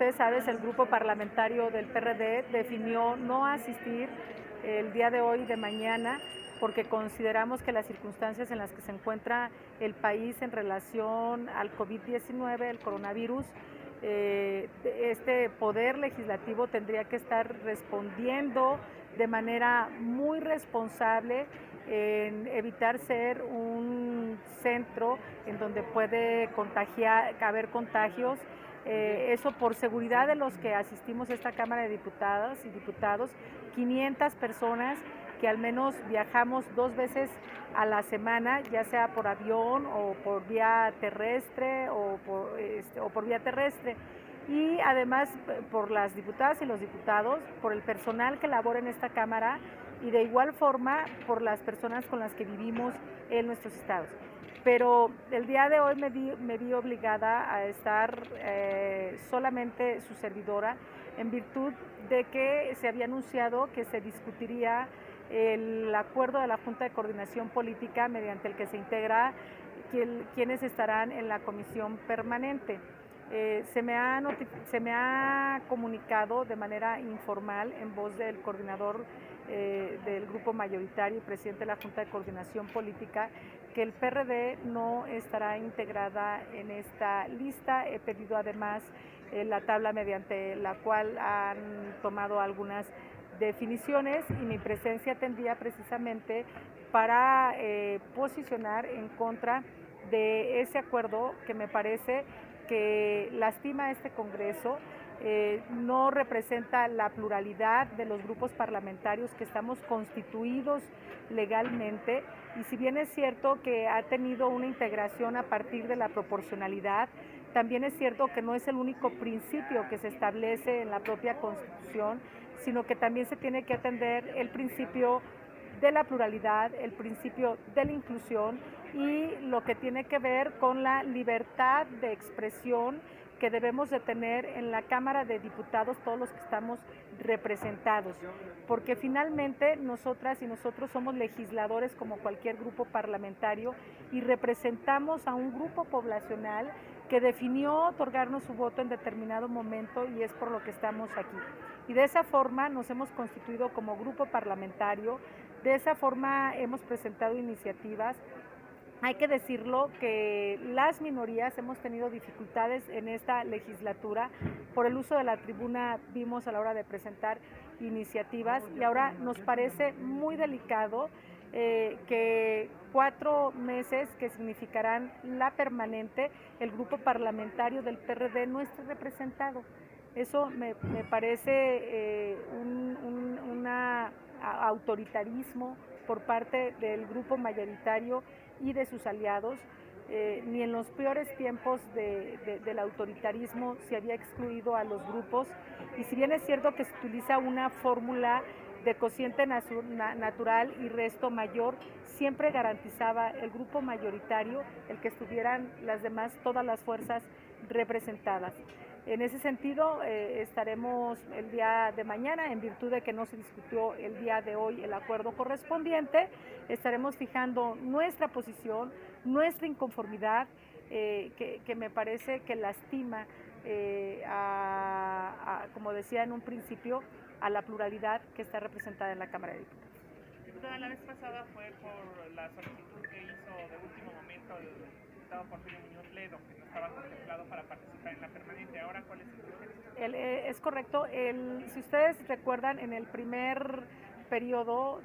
ustedes sabes, el grupo parlamentario del PRD definió no asistir el día de hoy y de mañana porque consideramos que las circunstancias en las que se encuentra el país en relación al COVID-19, el coronavirus, este poder legislativo tendría que estar respondiendo de manera muy responsable en evitar ser un centro en donde puede haber contagios. Eso por seguridad de los que asistimos a esta Cámara de Diputadas y Diputados, 500 personas que al menos viajamos 2 veces a la semana, ya sea por avión o por vía terrestre o por vía terrestre. Y además por las diputadas y los diputados, por el personal que labora en esta Cámara y de igual forma por las personas con las que vivimos en nuestros estados. Pero el día de hoy me vi obligada a estar solamente su servidora en virtud de que se había anunciado que se discutiría el acuerdo de la Junta de Coordinación Política mediante el que se integra quienes estarán en la comisión permanente. Se me ha comunicado de manera informal en voz del coordinador del grupo mayoritario y presidente de la Junta de Coordinación Política que el PRD no estará integrada en esta lista. He pedido además la tabla mediante la cual han tomado algunas definiciones y mi presencia tendría precisamente para posicionar en contra de ese acuerdo que me parece que lastima a este Congreso, no representa la pluralidad de los grupos parlamentarios que estamos constituidos legalmente y si bien es cierto que ha tenido una integración a partir de la proporcionalidad, también es cierto que no es el único principio que se establece en la propia Constitución, sino que también se tiene que atender el principio de la pluralidad, el principio de la inclusión y lo que tiene que ver con la libertad de expresión que debemos de tener en la Cámara de Diputados todos los que estamos representados, porque finalmente nosotras y nosotros somos legisladores como cualquier grupo parlamentario y representamos a un grupo poblacional que definió otorgarnos su voto en determinado momento y es por lo que estamos aquí. Y de esa forma nos hemos constituido como grupo parlamentario, de esa forma hemos presentado iniciativas. Hay que decirlo que las minorías hemos tenido dificultades en esta legislatura por el uso de la tribuna, vimos a la hora de presentar iniciativas y ahora nos parece muy delicado que 4 meses que significarán la permanente, el grupo parlamentario del PRD no esté representado. Eso me parece un autoritarismo por parte del grupo mayoritario y de sus aliados. Ni en los peores tiempos del autoritarismo se había excluido a los grupos y si bien es cierto que se utiliza una fórmula de cociente natural y resto mayor, siempre garantizaba el grupo mayoritario el que estuvieran las demás, todas las fuerzas representadas. En ese sentido, estaremos el día de mañana, en virtud de que no se discutió el día de hoy el acuerdo correspondiente, estaremos fijando nuestra posición, nuestra inconformidad, que me parece que lastima, como decía en un principio, a la pluralidad que está representada en la Cámara de Diputados. Diputada, la vez pasada fue por la solicitud que hizo de último momento el diputado Porfirio Muñoz Ledo, que no estaba contemplado para participar en la permanente. Ahora, ¿cuál es el criterio? Es correcto. Si ustedes recuerdan, en el primer periodo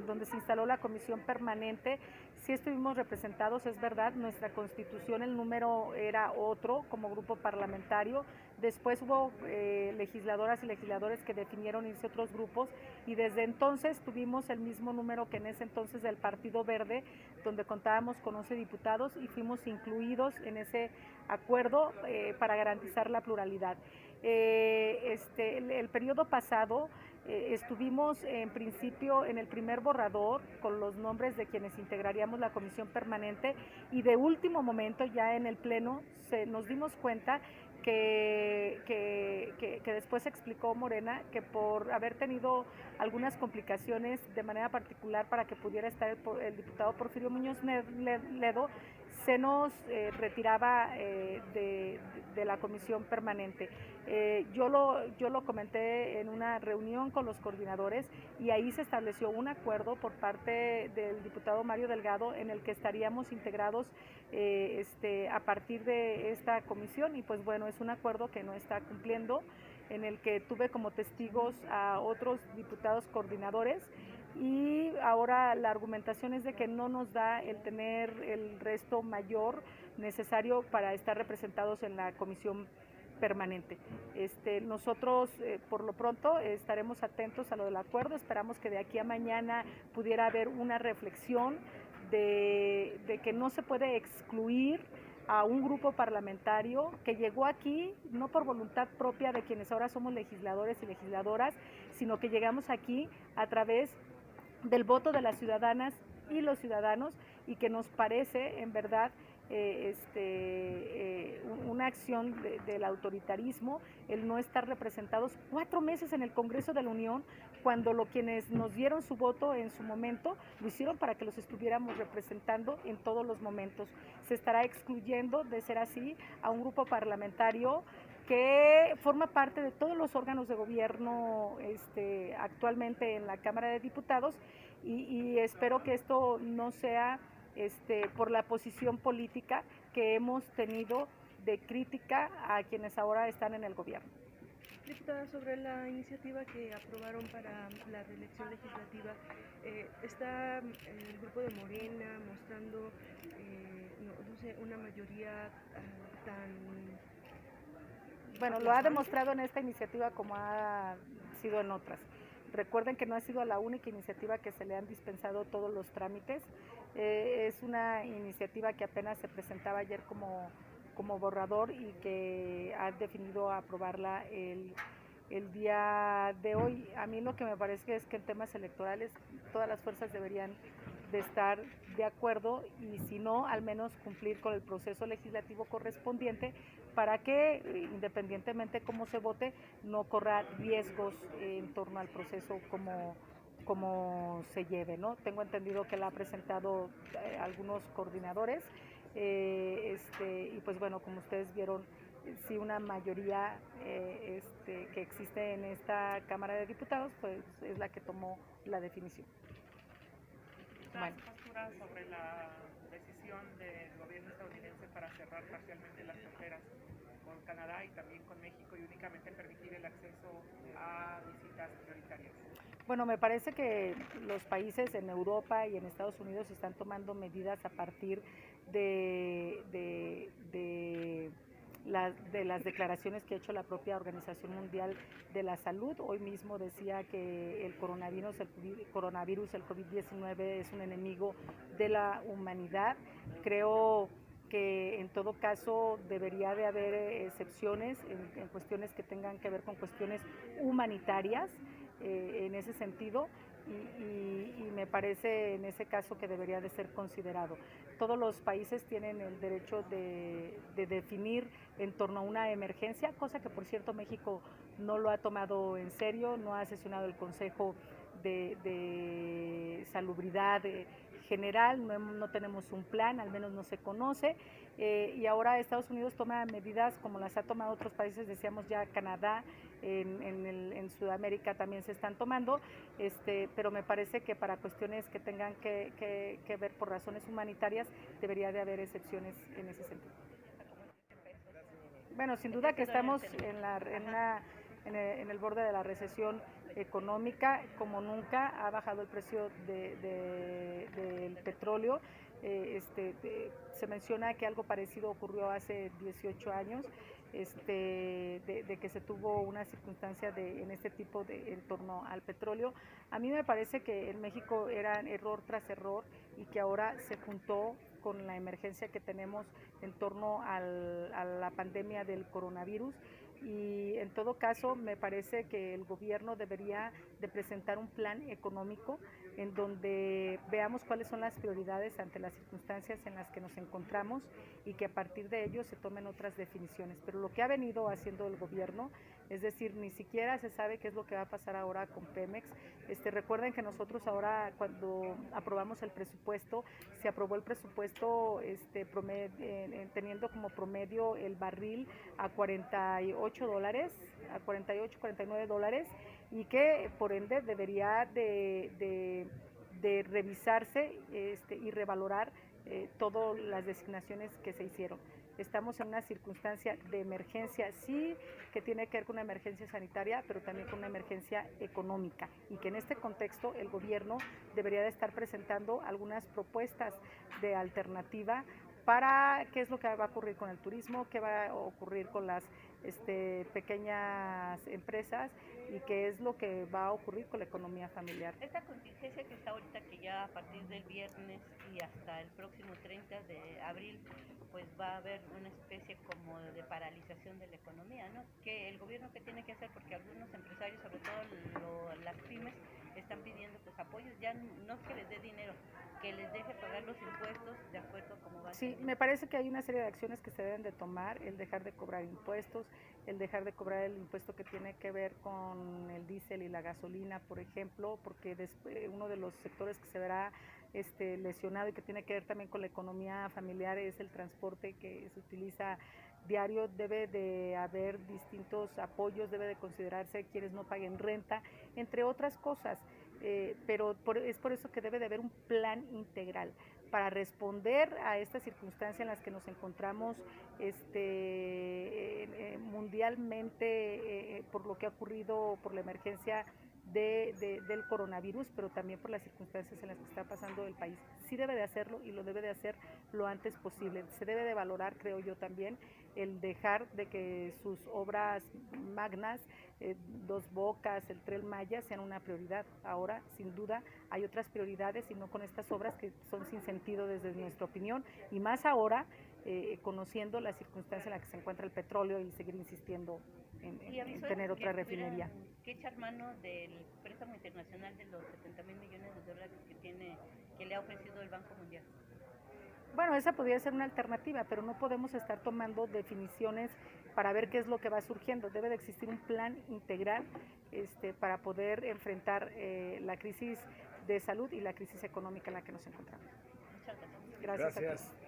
donde se instaló la comisión permanente, sí estuvimos representados, es verdad, nuestra constitución, el número era otro como grupo parlamentario, después hubo legisladoras y legisladores que definieron irse a otros grupos y desde entonces tuvimos el mismo número que en ese entonces del Partido Verde, donde contábamos con 11 diputados y fuimos incluidos en ese acuerdo para garantizar la pluralidad. El periodo pasado estuvimos en principio en el primer borrador con los nombres de quienes integraríamos la comisión permanente y de último momento ya en el pleno nos dimos cuenta que después explicó Morena que por haber tenido algunas complicaciones de manera particular para que pudiera estar el diputado Porfirio Muñoz Ledo, se nos retiraba de la comisión permanente. Yo lo comenté en una reunión con los coordinadores y ahí se estableció un acuerdo por parte del diputado Mario Delgado en el que estaríamos integrados a partir de esta comisión, y pues bueno, es un acuerdo que no está cumpliendo, en el que tuve como testigos a otros diputados coordinadores, y ahora la argumentación es de que no nos da el tener el resto mayor necesario para estar representados en la comisión permanente. Nosotros por lo pronto estaremos atentos a lo del acuerdo, esperamos que de aquí a mañana pudiera haber una reflexión de que no se puede excluir a un grupo parlamentario que llegó aquí no por voluntad propia de quienes ahora somos legisladores y legisladoras, sino que llegamos aquí a través del voto de las ciudadanas y los ciudadanos, y que nos parece en verdad una acción del autoritarismo el no estar representados 4 meses en el Congreso de la Unión, cuando quienes nos dieron su voto en su momento lo hicieron para que los estuviéramos representando en todos los momentos. Se estará excluyendo, de ser así, a un grupo parlamentario que forma parte de todos los órganos de gobierno actualmente en la Cámara de Diputados, y espero que esto no sea por la posición política que hemos tenido de crítica a quienes ahora están en el gobierno. Diputada, sobre la iniciativa que aprobaron para la reelección legislativa, está el grupo de Morena mostrando, no sé, una mayoría tan... Bueno, lo ha demostrado en esta iniciativa como ha sido en otras. Recuerden que no ha sido la única iniciativa que se le han dispensado todos los trámites. Es una iniciativa que apenas se presentaba ayer como borrador y que ha definido aprobarla el día de hoy. A mí lo que me parece es que en temas electorales todas las fuerzas deberían de estar de acuerdo, y si no, al menos cumplir con el proceso legislativo correspondiente para que, independientemente cómo se vote, no corra riesgos en torno al proceso como se lleve, ¿no? Tengo entendido que la ha presentado algunos coordinadores, y pues bueno, como ustedes vieron, sí, una mayoría que existe en esta Cámara de Diputados, pues es la que tomó la definición. Bueno. Postura sobre la decisión del gobierno estadounidense para cerrar parcialmente las fronteras con Canadá y también con México y únicamente permitir el acceso a visitas prioritarias. Bueno, me parece que los países en Europa y en Estados Unidos están tomando medidas a partir de las declaraciones que ha hecho la propia Organización Mundial de la Salud. Hoy mismo decía que el coronavirus, el COVID-19, es un enemigo de la humanidad. Creo que en todo caso debería de haber excepciones en cuestiones que tengan que ver con cuestiones humanitarias, en ese sentido, y me parece en ese caso que debería de ser considerado. Todos los países tienen el derecho de definir en torno a una emergencia, cosa que por cierto México no lo ha tomado en serio, no ha sesionado el Consejo de Salubridad general, no tenemos un plan, al menos no se conoce, y ahora Estados Unidos toma medidas como las ha tomado otros países, decíamos ya Canadá, en Sudamérica también se están tomando, pero me parece que para cuestiones que tengan que ver por razones humanitarias debería de haber excepciones en ese sentido. Bueno, sin duda que estamos en el borde de la recesión económica, como nunca ha bajado el precio del petróleo. Se menciona que algo parecido ocurrió hace 18 años, de que se tuvo una circunstancia en este tipo en torno al petróleo. A mí me parece que en México era error tras error, y que ahora se juntó con la emergencia que tenemos en torno a la pandemia del coronavirus, y en todo caso me parece que el gobierno debería de presentar un plan económico en donde veamos cuáles son las prioridades ante las circunstancias en las que nos encontramos, y que a partir de ello se tomen otras definiciones. Pero lo que ha venido haciendo el gobierno Es decir, ni siquiera se sabe qué es lo que va a pasar ahora con Pemex. Recuerden que nosotros ahora, cuando aprobamos el presupuesto, se aprobó el presupuesto teniendo como promedio el barril a $48, a 48, $49, y que por ende debería de revisarse y revalorar todas las designaciones que se hicieron. Estamos en una circunstancia de emergencia, sí, que tiene que ver con una emergencia sanitaria, pero también con una emergencia económica, y que en este contexto el gobierno debería de estar presentando algunas propuestas de alternativa para qué es lo que va a ocurrir con el turismo, qué va a ocurrir con las pequeñas empresas y qué es lo que va a ocurrir con la economía familiar. Esta contingencia que está ahorita, que ya a partir del viernes y hasta el próximo 30 de abril, pues va a haber una especie como de paralización de la economía, ¿no? Que el gobierno, ¿qué tiene que hacer? Porque algunos empresarios, sobre todo las pymes, están pidiendo pues apoyos, ya no es que les dé dinero, que les deje pagar los impuestos de acuerdo a cómo va. Sí, me parece que hay una serie de acciones que se deben de tomar, el dejar de cobrar impuestos, el dejar de cobrar el impuesto que tiene que ver con el diésel y la gasolina, por ejemplo, porque uno de los sectores que se verá lesionado y que tiene que ver también con la economía familiar es el transporte que se utiliza diario. Debe de haber distintos apoyos, debe de considerarse quienes no paguen renta, entre otras cosas, pero es por eso que debe de haber un plan integral para responder a esta circunstancia en las que nos encontramos mundialmente, por lo que ha ocurrido, por la emergencia del coronavirus, pero también por las circunstancias en las que está pasando el país. Sí debe de hacerlo, y lo debe de hacer lo antes posible. Se debe de valorar, creo yo también, el dejar de que sus obras magnas, Dos Bocas, el Tren Maya, sean una prioridad. Ahora, sin duda, hay otras prioridades, y no con estas obras que son sin sentido desde nuestra opinión, y más ahora, conociendo la circunstancia en la que se encuentra el petróleo, y seguir insistiendo en tener otra refinería. Que echar mano del préstamo internacional de los 70,000 millones de dólares que le ha ofrecido el Banco Mundial. Bueno, esa podría ser una alternativa, pero no podemos estar tomando definiciones para ver qué es lo que va surgiendo. Debe de existir un plan integral para poder enfrentar la crisis de salud y la crisis económica en la que nos encontramos. Muchas gracias. Gracias. A ti.